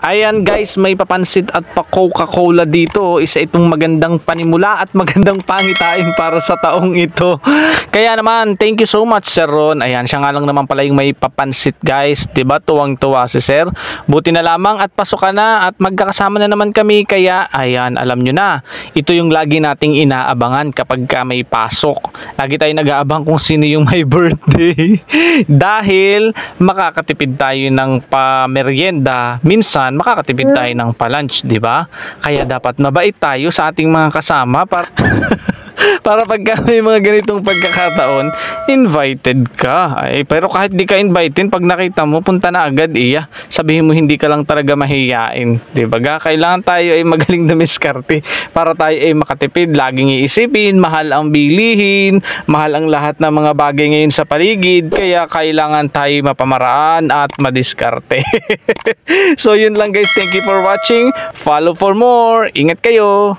Ayan guys, may papansit at pa Coca-Cola dito. Isa itong magandang panimula at magandang pangitain para sa taong ito. Kaya naman, thank you so much Sir Ron. Ayan, siya nga lang naman pala yung may papansit guys. Diba? Tuwang-tuwa si Sir. Buti na lamang at pasok ka na at magkakasama na naman kami. Kaya, ayan, alam nyo na. Ito yung lagi nating inaabangan kapag ka may pasok. Lagi tayo nag-aabang kung sino yung may birthday. Dahil makakatipid tayo ng pamerienda. Minsan, makakatipid tayo ng pa-lunch, di ba? Kaya dapat mabait tayo sa ating mga kasama para pagka may mga ganitong pagkakataon, invited ka. Ay, pero kahit di ka invited, pag nakita mo, punta na agad iya. Sabihin mo hindi ka lang talaga mahiyain. Di ba? Kailangan tayo ay magaling na miskarte para tayo ay makatipid. Laging iisipin, mahal ang bilihin, mahal ang lahat ng mga bagay ngayon sa paligid. Kaya kailangan tayo mapamaraan at madiskarte. So yun lang guys. Thank you for watching. Follow for more. Ingat kayo.